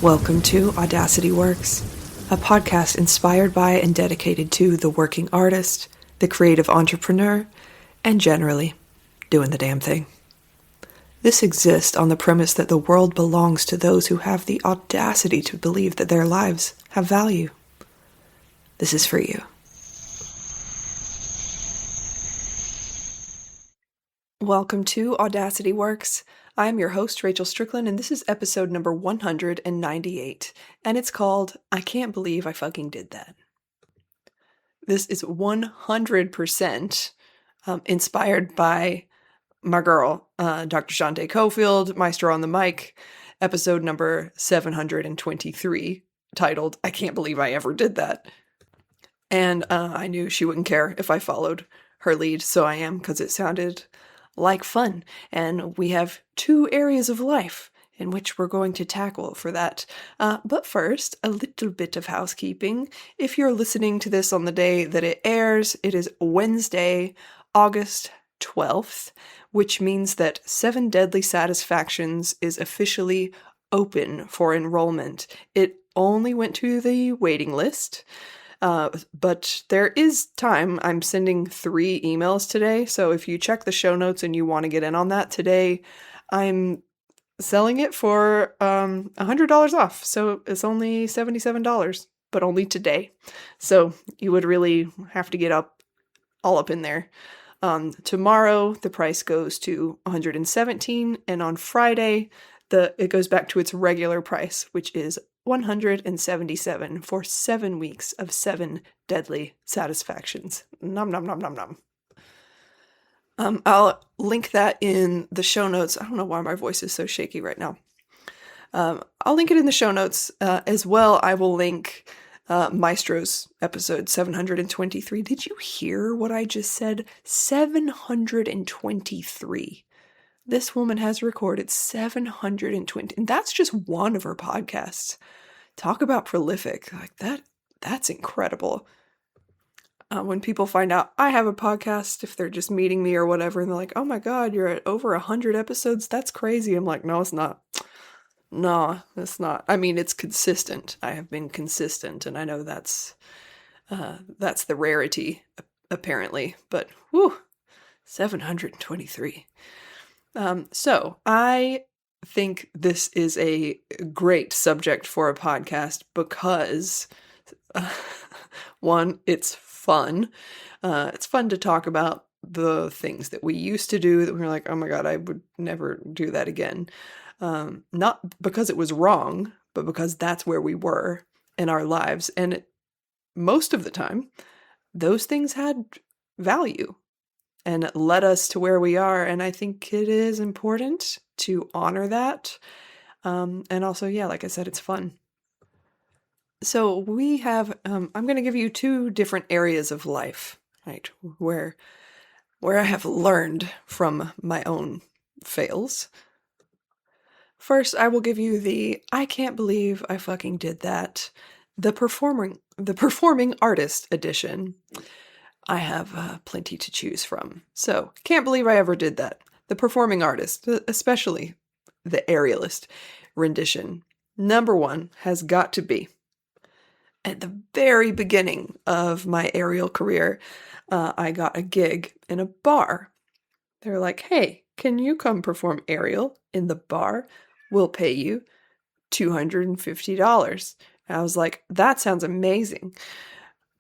Welcome to Audacity Works, a podcast inspired by and dedicated to the working artist, the creative entrepreneur, and generally, doing the damn thing. This exists on the premise that the world belongs to those who have the audacity to believe that their lives have value. This is for you. Welcome to Audacity Works. I'm your host, Rachel Strickland, and this is episode number 198, and it's called, I Can't Believe I Fucking Did That. This is 100% inspired by my girl, Dr. Shante Cofield, Maestro on the Mic, episode number 723, titled, I Can't Believe I Ever Did That. And I knew she wouldn't care if I followed her lead, so I am, because it sounded like fun. And we have two areas of life in which we're going to tackle for that. But first, a little bit of housekeeping. If you're listening to this on the day that it airs, it is Wednesday, August 12th, which means that 7 Deadly Satisfactions is officially open for enrollment. It only went to the waiting list. But there is time. I'm sending 3 emails today, so if you check the show notes and you want to get in on that today, I'm selling it for $100 off, so it's only $77, but only today. So you would really have to get all up in there. Tomorrow, the price goes to $117, and on Friday, it goes back to its regular price, which is $177 for 7 weeks of 7 deadly satisfactions. Nom nom nom nom nom. I'll link that in the show notes. I don't know why my voice is so shaky right now. I'll link it in the show notes as well. I will link Maestro's episode 723. Did you hear what I just said? 723. This woman has recorded 720, and that's just one of her podcasts. Talk about prolific. Like that's incredible. When people find out I have a podcast, if they're just meeting me or whatever, and they're like, oh my God, you're at over 100 episodes. That's crazy. I'm like, no, it's not. No, it's not. I mean, it's consistent. I have been consistent, and I know that's the rarity, apparently. But, whew, 723. So I think this is a great subject for a podcast because, one, it's fun. It's fun to talk about the things that we used to do that we were like, oh my God, I would never do that again. Not because it was wrong, but because that's where we were in our lives. And most of the time, those things had value and led us to where we are. And I think it is important to honor that. And also, yeah, like I said, it's fun. So we have, I'm going to give you 2 different areas of life, right? Where I have learned from my own fails. First, I will give you the, I can't believe I fucking did that, the performing artist edition. I have plenty to choose from. So, can't believe I ever did that. The performing artist, especially the aerialist rendition. Number 1 has got to be, at the very beginning of my aerial career, I got a gig in a bar. They're like, hey, can you come perform aerial in the bar? We'll pay you $250. And I was like, that sounds amazing.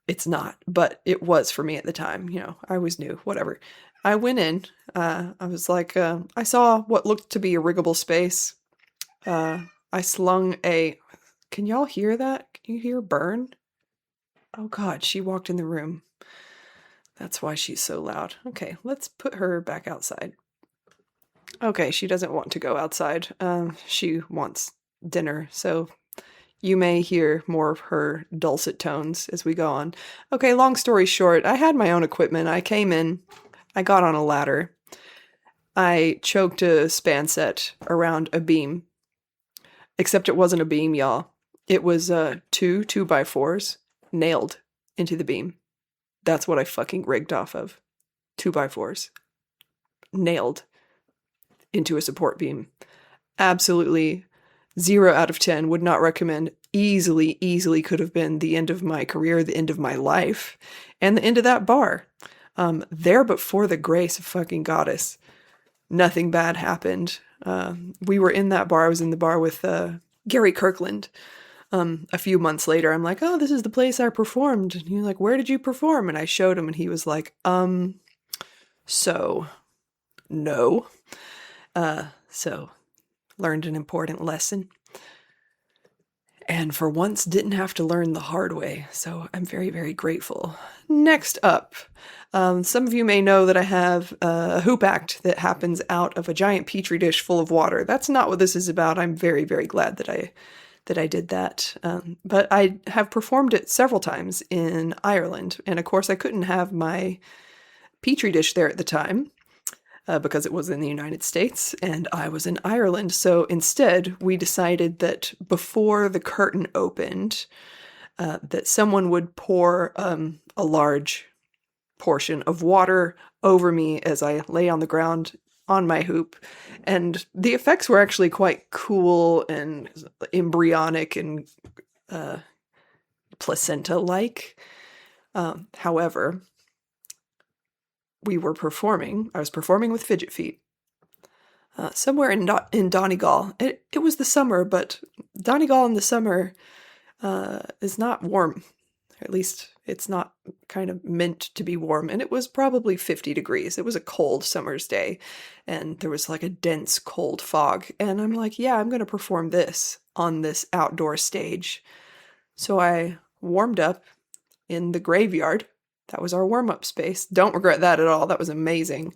It's not, but it was for me at the time. You know, I was new, whatever. I went in, I was like, I saw what looked to be a riggable space. I slung can y'all hear that? Can you hear Bern? Oh God, she walked in the room. That's why she's so loud. Okay, let's put her back outside. Okay, she doesn't want to go outside. She wants dinner, so you may hear more of her dulcet tones as we go on. Okay, long story short, I had my own equipment. I came in, I got on a ladder. I choked a span set around a beam. Except it wasn't a beam, y'all. It was 2 2x4s nailed into the beam. That's what I fucking rigged off of. 2x4s. Nailed into a support beam. Absolutely 0 out of 10, would not recommend. Easily could have been the end of my career, the end of my life, and the end of that bar. There, but for the grace of fucking goddess, nothing bad happened. We were in that bar. I was in the bar with Gary Kirkland. A few months later, I'm like, oh, this is the place I performed. And he's like, where did you perform? And I showed him, and he was like, so, no. So, learned an important lesson. And for once, didn't have to learn the hard way. So I'm very, very grateful. Next up, some of you may know that I have a hoop act that happens out of a giant petri dish full of water. That's not what this is about. I'm very, very glad that I did that. But I have performed it several times in Ireland. And of course, I couldn't have my petri dish there at the time. Because it was in the United States and I was in Ireland. So instead, we decided that before the curtain opened, that someone would pour a large portion of water over me as I lay on the ground on my hoop. And the effects were actually quite cool and embryonic and placenta-like. However, I was performing with fidget feet somewhere in Donegal. It was the summer, but Donegal in the summer is not warm. Or at least it's not kind of meant to be warm. And it was probably 50 degrees. It was a cold summer's day. And there was like a dense cold fog. And I'm like, yeah, I'm going to perform this on this outdoor stage. So I warmed up in the graveyard. That was our warm-up space. Don't regret that at all. That was amazing.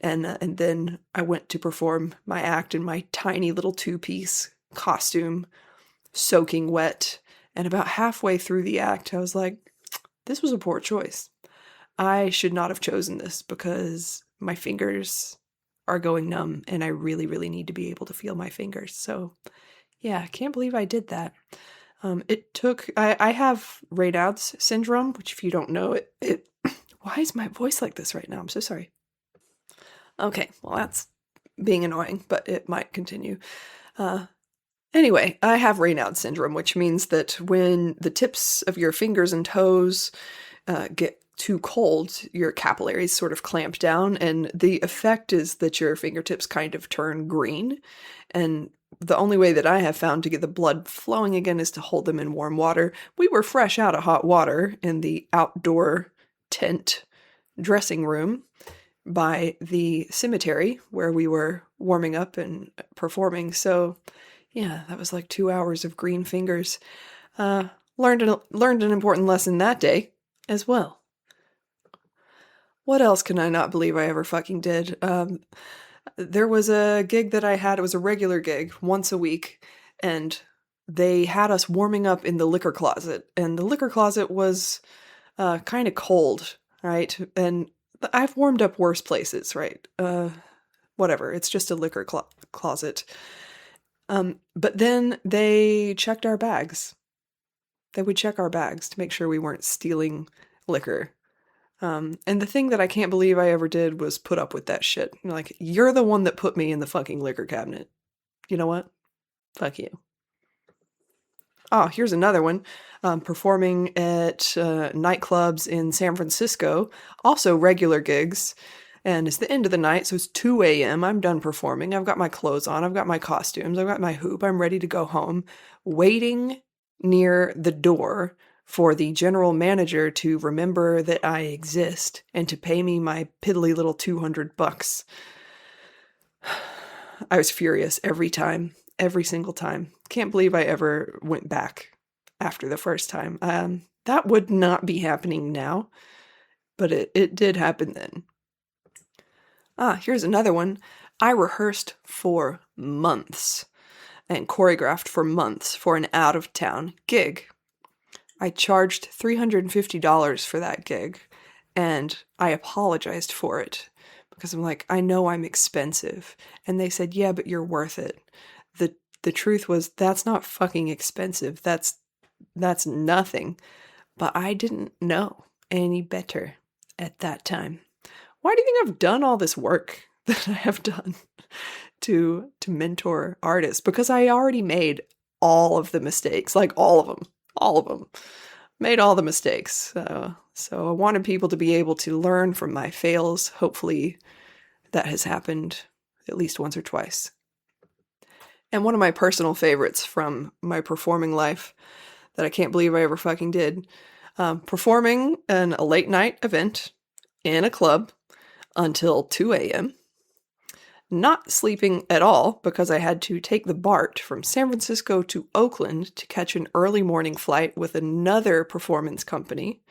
And then I went to perform my act in my tiny little two-piece costume, soaking wet. And about halfway through the act, I was like, this was a poor choice. I should not have chosen this because my fingers are going numb and I really, really need to be able to feel my fingers. So yeah, I can't believe I did that. I have Raynaud's syndrome, which if you don't know why is my voice like this right now? I'm so sorry. Okay, well that's being annoying, but it might continue. Anyway, I have Raynaud's syndrome, which means that when the tips of your fingers and toes get too cold, your capillaries sort of clamp down, and the effect is that your fingertips kind of turn green, and the only way that I have found to get the blood flowing again is to hold them in warm water. We were fresh out of hot water in the outdoor tent dressing room by the cemetery where we were warming up and performing. So yeah, that was like 2 hours of green fingers. Learned an important lesson that day as well. What else can I not believe I ever fucking did? There was a gig that I had. It was a regular gig once a week, and they had us warming up in the liquor closet. And the liquor closet was kind of cold, right? And I've warmed up worse places, right? Whatever. It's just a liquor closet. But then they checked our bags. They would check our bags to make sure we weren't stealing liquor. And the thing that I can't believe I ever did was put up with that shit. Like, you're the one that put me in the fucking liquor cabinet. You know what? Fuck you. Oh, here's another one. Performing at nightclubs in San Francisco. Also regular gigs. And it's the end of the night, so it's 2 a.m. I'm done performing. I've got my clothes on. I've got my costumes. I've got my hoop. I'm ready to go home. Waiting near the door for the general manager to remember that I exist and to pay me my piddly little $200. I was furious every time, every single time. Can't believe I ever went back after the first time. That would not be happening now, but it did happen then. Here's another one. I rehearsed for months and choreographed for months for an out-of-town gig. I charged $350 for that gig, and I apologized for it because I'm like, I know I'm expensive. And they said, yeah, but you're worth it. The truth was, that's not fucking expensive. That's nothing. But I didn't know any better at that time. Why do you think I've done all this work that I have done to mentor artists because I already made all of the mistakes, like all of them, made all the mistakes. So I wanted people to be able to learn from my fails. Hopefully that has happened at least once or twice. And one of my personal favorites from my performing life that I can't believe I ever fucking did, performing a late night event in a club until 2 a.m., not sleeping at all because I had to take the BART from San Francisco to Oakland to catch an early morning flight with another performance company,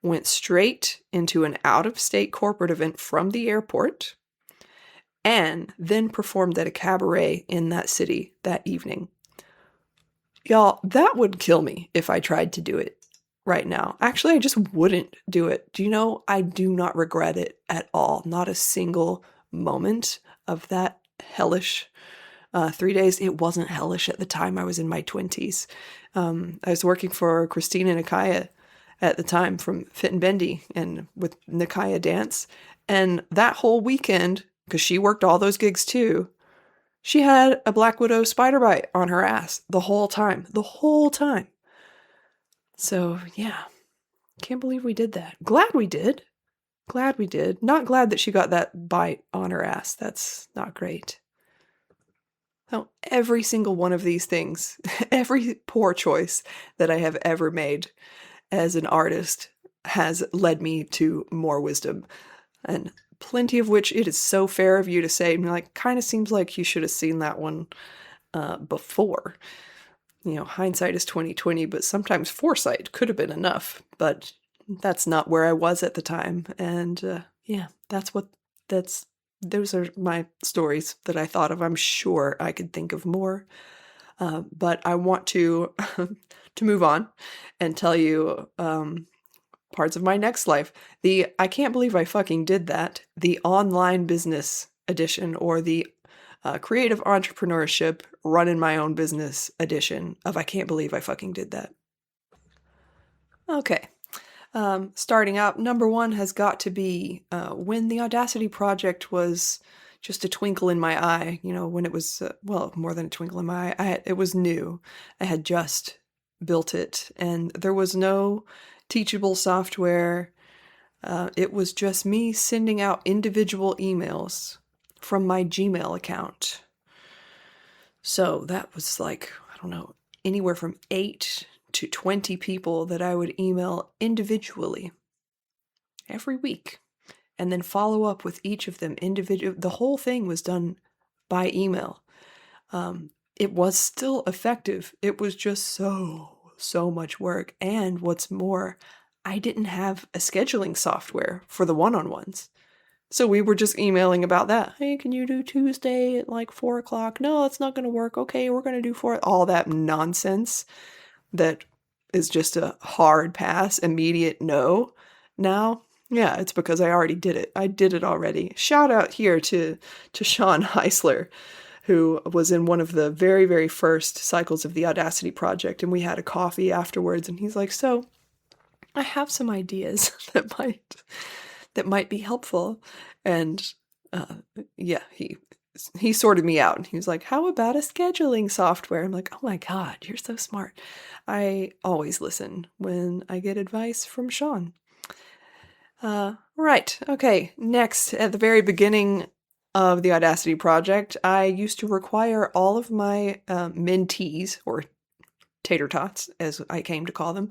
went straight into an out-of-state corporate event from the airport, and then performed at a cabaret in that city that evening. Y'all, that would kill me if I tried to do it right now. Actually, I just wouldn't do it. Do you know, I do not regret it at all. Not a single moment of that hellish 3 days. It wasn't hellish at the time. I was in my 20s. I was working for Christina Nakaya at the time from Fit and Bendy and with Nakaya Dance. And that whole weekend, because she worked all those gigs too, she had a black widow spider bite on her ass the whole time. So yeah, can't believe we did that. Glad we did. Not glad that she got that bite on her ass. That's not great. So every single one of these things, every poor choice that I have ever made as an artist has led me to more wisdom, and plenty of which it is so fair of you to say, like, kind of seems like you should have seen that one before. You know, hindsight is 20/20, but sometimes foresight could have been enough, but that's not where I was at the time. And yeah, those are my stories that I thought of. I'm sure I could think of more, but I want to to move on and tell you parts of my next life. I can't believe I fucking did that. The online business edition, or the creative entrepreneurship, running my own business edition of I can't believe I fucking did that. Okay. Starting out, number one has got to be when the Audacity project was just a twinkle in my eye, you know, when it was, well, more than a twinkle in my eye. It was new. I had just built it, and there was no teachable software. It was just me sending out individual emails from my Gmail account. So that was like, I don't know, anywhere from 8 to 20 people that I would email individually every week, and then follow up with each of them individually. The whole thing was done by email. It was still effective. It was just so much work. And what's more, I didn't have a scheduling software for the one-on-ones. So we were just emailing about that. Hey, can you do Tuesday at like 4 o'clock? No, it's not going to work. Okay, we're going to do 4. All that nonsense that is just a hard pass, immediate no. Now, yeah, it's because I already did it. I did it already. Shout out here to Sean Heisler, who was in one of the very, very first cycles of the Audacity project, and we had a coffee afterwards, and he's like, so I have some ideas that might be helpful. And yeah, he sorted me out, and he was like, how about a scheduling software? I'm like, oh my God, you're so smart. I always listen when I get advice from Sean. Right. Okay. Next, at the very beginning of the Audacity project, I used to require all of my mentees, or tater tots, as I came to call them,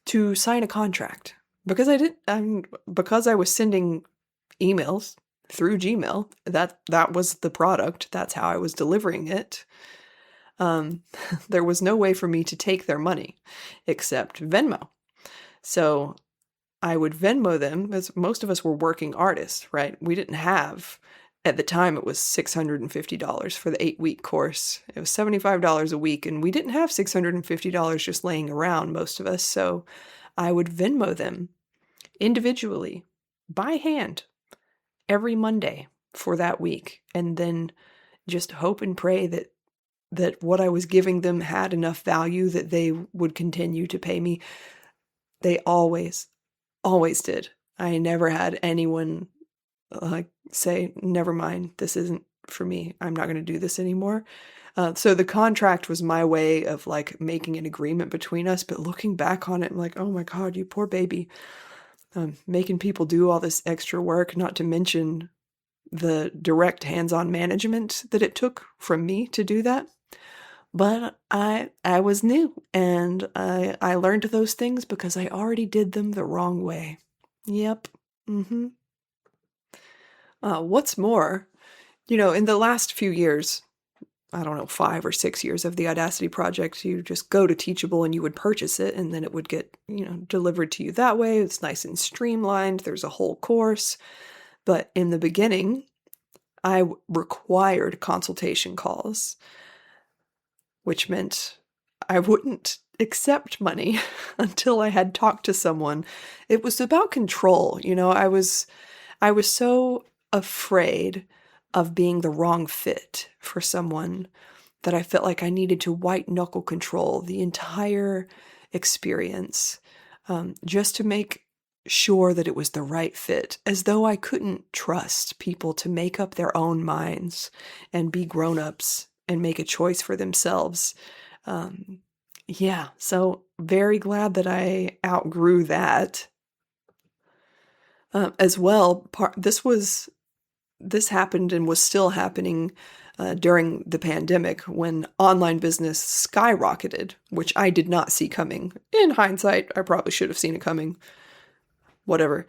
to sign a contract. Because because I was sending emails through Gmail, that was the product. That's how I was delivering it. There was no way for me to take their money except Venmo. So I would Venmo them, as most of us were working artists, right? We didn't have, at the time, it was $650 for the 8-week course. It was $75 a week, and we didn't have $650 just laying around, most of us. So I would Venmo them individually, by hand, every Monday for that week, and then just hope and pray that what I was giving them had enough value that they would continue to pay me. They always did. I never had anyone say, never mind, this isn't for me. I'm not going to do this anymore. So the contract was my way of like making an agreement between us. But looking back on it, I'm like, oh my God, you poor baby. Making people do all this extra work, not to mention the direct hands-on management that it took from me to do that. But I was new, and I learned those things because I already did them the wrong way. Yep. Mm-hmm. What's more, in the last few years, I don't know, 5 or 6 years of the Audacity project, you just go to Teachable and you would purchase it, and then it would get, delivered to you that way. It's nice and streamlined. There's a whole course. But in the beginning, I required consultation calls, which meant I wouldn't accept money until I had talked to someone. It was about control. I was so afraid of being the wrong fit for someone that I felt like I needed to white knuckle control the entire experience, just to make sure that it was the right fit, as though I couldn't trust people to make up their own minds and be grown-ups and make a choice for themselves. Yeah, so very glad that I outgrew that. As well, this happened and was still happening during the pandemic when online business skyrocketed, which I did not see coming. In hindsight, I probably should have seen it coming. Whatever.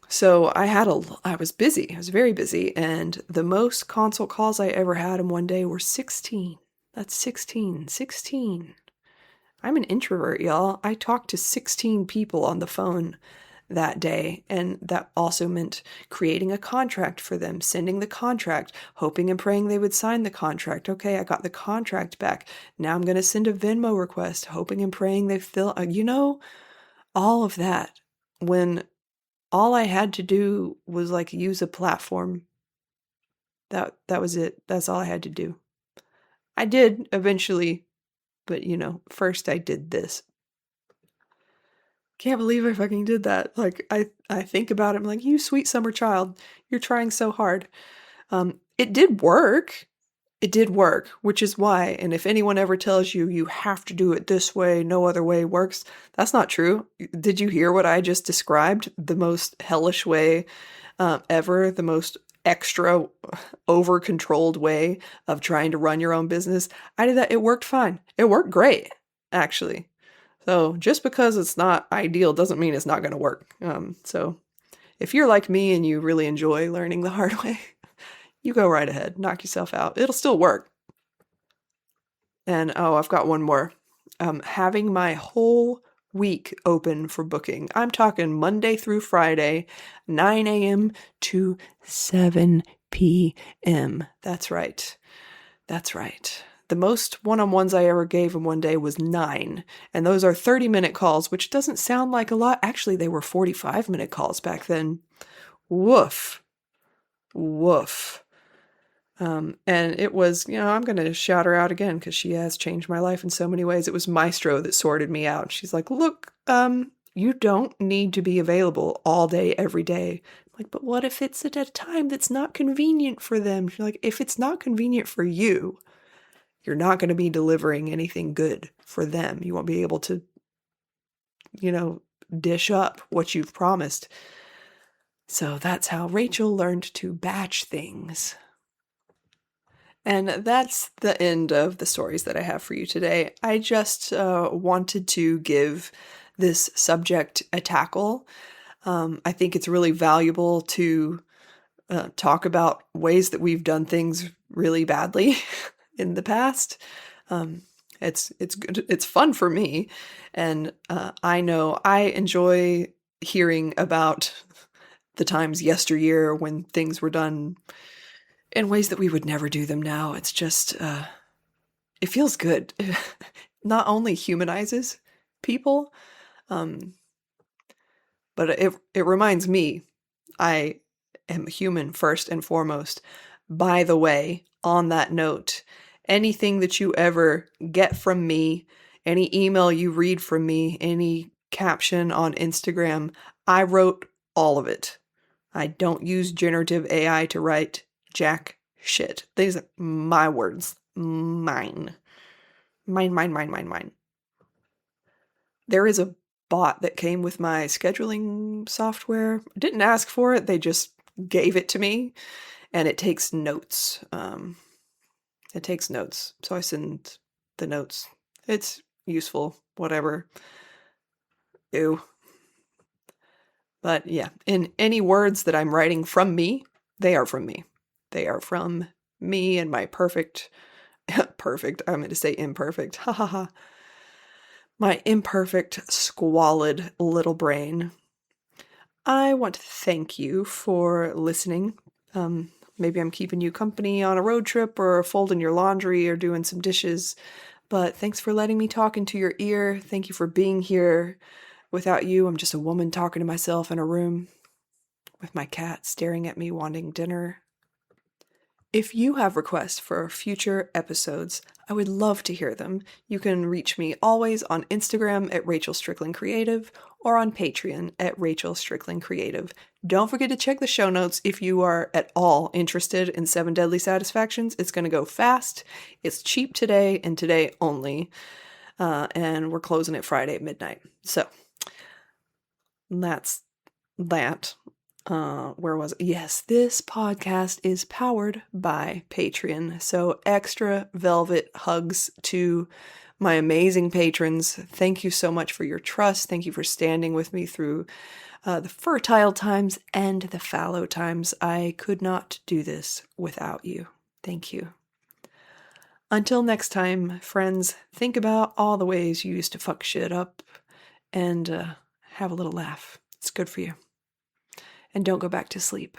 So I was busy. I was very busy, and the most consult calls I ever had in one day were 16. That's 16. 16. I'm an introvert, y'all. I talked to 16 people on the phone that day, and that also meant creating a contract for them, sending the contract, hoping and praying they would sign the contract. Okay, I got the contract back. Now I'm going to send a Venmo request, hoping and praying they fill, all of that, when all I had to do was like use a platform. That was it. That's all I had to do. I did eventually, but first I did this. Can't believe I fucking did that. Like, I think about it, I'm like, you sweet summer child, you're trying so hard. It did work. It did work, which is why, and if anyone ever tells you you have to do it this way, no other way works, that's not true. Did you hear what I just described? The most hellish way ever, the most extra over-controlled way of trying to run your own business. I did that. It worked fine. It worked great, actually. So just because it's not ideal doesn't mean it's not going to work. So if you're like me and you really enjoy learning the hard way, you go right ahead, knock yourself out. It'll still work. And I've got one more. Having my whole week open for booking. I'm talking Monday through Friday, 9 a.m. to 7 p.m. That's right. That's right. The most one-on-ones I ever gave in one day was 9. And those are 30-minute calls, which doesn't sound like a lot. Actually, they were 45-minute calls back then. Woof. Woof. And it was, I'm going to shout her out again because she has changed my life in so many ways. It was Maestro that sorted me out. She's like, look, you don't need to be available all day, every day. I'm like, but what if it's at a time that's not convenient for them? She's like, if it's not convenient for you, you're not going to be delivering anything good for them. You won't be able to, dish up what you've promised. So that's how Rachel learned to batch things. And that's the end of the stories that I have for you today. I just wanted to give this subject a tackle. I think it's really valuable to talk about ways that we've done things really badly in the past. It's good. It's fun for me, and I know I enjoy hearing about the times yesteryear when things were done in ways that we would never do them now. It's just, it feels good. Not only humanizes people, but it reminds me I am human first and foremost. By the way, on that note, anything that you ever get from me, any email you read from me, any caption on Instagram, I wrote all of it. I don't use generative AI to write jack shit. These are my words. Mine. Mine. There is a bot that came with my scheduling software. I didn't ask for it. They just gave it to me, and it takes notes. So I send the notes. It's useful, whatever. Ew. But yeah, in any words that I'm writing from me, they are from me. They are from me and my perfect, I'm going to say imperfect, ha ha ha. My imperfect, squalid little brain. I want to thank you for listening. Maybe I'm keeping you company on a road trip or folding your laundry or doing some dishes, but thanks for letting me talk into your ear. Thank you for being here. Without you, I'm just a woman talking to myself in a room with my cat staring at me wanting dinner. If you have requests for future episodes, I would love to hear them. You can reach me always on Instagram at Rachel Strickland Creative or on Patreon at Rachel Strickland Creative. Don't forget to check the show notes if you are at all interested in 7 Deadly Satisfactions. It's going to go fast. It's cheap today and today only. And we're closing it Friday at midnight. So that's that. Where was it? Yes, this podcast is powered by Patreon. So extra velvet hugs to my amazing patrons. Thank you so much for your trust. Thank you for standing with me through the fertile times and the fallow times. I could not do this without you. Thank you. Until next time, friends, think about all the ways you used to fuck shit up and have a little laugh. It's good for you. And don't go back to sleep.